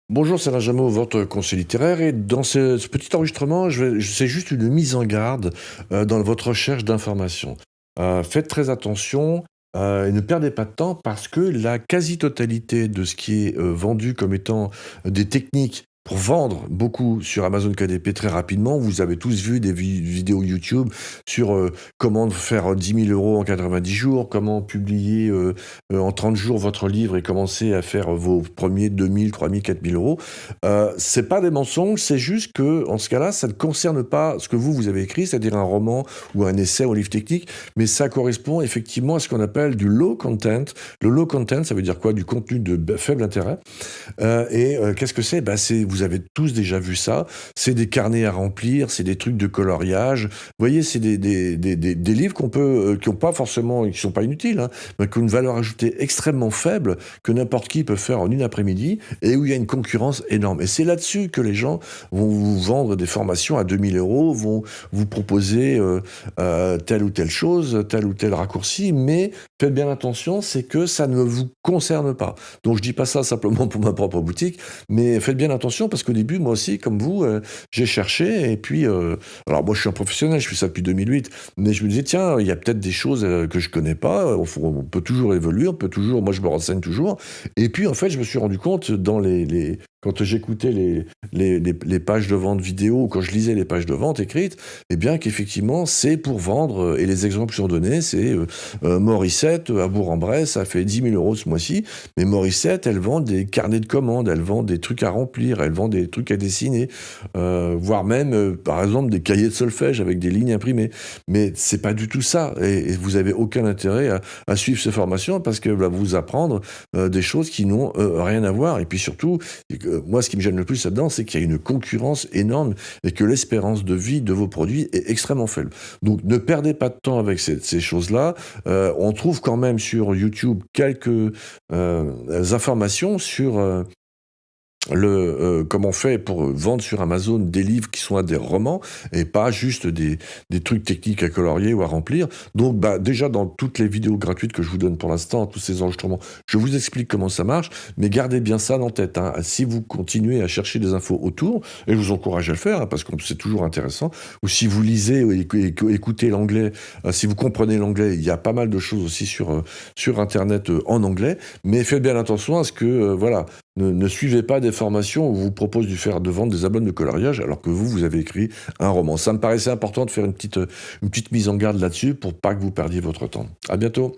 Bonjour, c'est Benjamin, votre conseiller littéraire. Et dans ce petit enregistrement, c'est juste une mise en garde dans votre recherche d'informations. Faites très attention et ne perdez pas de temps parce que la quasi-totalité de ce qui est vendu comme étant des techniques pour vendre beaucoup sur Amazon KDP très rapidement, vous avez tous vu des vidéos YouTube sur comment faire 10 000 euros en 90 jours, comment publier en 30 jours votre livre et commencer à faire vos premiers 2 000, 3 000, 4 000 euros. C'est pas des mensonges, c'est juste que en ce cas-là, ça ne concerne pas ce que vous avez écrit, c'est-à-dire un roman ou un essai ou un livre technique, mais ça correspond effectivement à ce qu'on appelle du low content. Le low content, ça veut dire quoi? Du contenu de faible intérêt. Qu'est-ce que c'est? Bah, vous avez tous déjà vu ça. C'est des carnets à remplir, c'est des trucs de coloriage. Vous voyez, c'est des livres qu'on peut, qui ont pas forcément, qui sont pas inutiles, hein, mais qui ont une valeur ajoutée extrêmement faible que n'importe qui peut faire en une après-midi et où il y a une concurrence énorme. Et c'est là-dessus que les gens vont vous vendre des formations à 2000 euros, vont vous proposer telle ou telle chose, tel ou tel raccourci, mais faites bien attention, c'est que ça ne vous concerne pas. Donc je dis pas ça simplement pour ma propre boutique, mais faites bien attention parce qu'au début, moi aussi, comme vous, j'ai cherché et puis, alors moi je suis un professionnel, je fais ça depuis 2008, mais je me disais tiens, il y a peut-être des choses que je connais pas. On peut toujours évoluer, on peut toujours, moi je me renseigne toujours. Et puis en fait, je me suis rendu compte dans quand j'écoutais les pages de vente vidéo ou quand je lisais les pages de vente écrites, eh bien qu'effectivement c'est pour vendre. Et les exemples que je donnais, c'est Morissette à Bourg-en-Bresse, ça fait 10 000 euros ce mois-ci. Mais Morissette, elle vend des carnets de commandes, elle vend des trucs à remplir, elle vend des trucs à dessiner, voire même, par exemple, des cahiers de solfège avec des lignes imprimées. Mais c'est pas du tout ça. Et vous avez aucun intérêt à suivre ces formations parce qu'elle va vous apprendre des choses qui n'ont rien à voir. Et puis surtout, moi, ce qui me gêne le plus là-dedans, c'est qu'il y a une concurrence énorme et que l'espérance de vie de vos produits est extrêmement faible. Donc, ne perdez pas de temps avec ces choses-là. On trouve quand même sur YouTube quelques informations sur comment on fait pour vendre sur Amazon des livres qui sont des romans et pas juste des trucs techniques à colorier ou à remplir. Donc, bah, déjà, dans toutes les vidéos gratuites que je vous donne pour l'instant, tous ces enregistrements, je vous explique comment ça marche, mais gardez bien ça en tête, hein. Si vous continuez à chercher des infos autour, et je vous encourage à le faire, hein, parce que c'est toujours intéressant, ou si vous lisez ou écoutez l'anglais, si vous comprenez l'anglais, il y a pas mal de choses aussi sur Internet en anglais, mais faites bien attention à ce que, voilà, ne suivez pas des formations où on vous propose de vendre des albums de coloriage alors que vous avez écrit un roman. Ça me paraissait important de faire une petite mise en garde là-dessus pour pas que vous perdiez votre temps. À bientôt.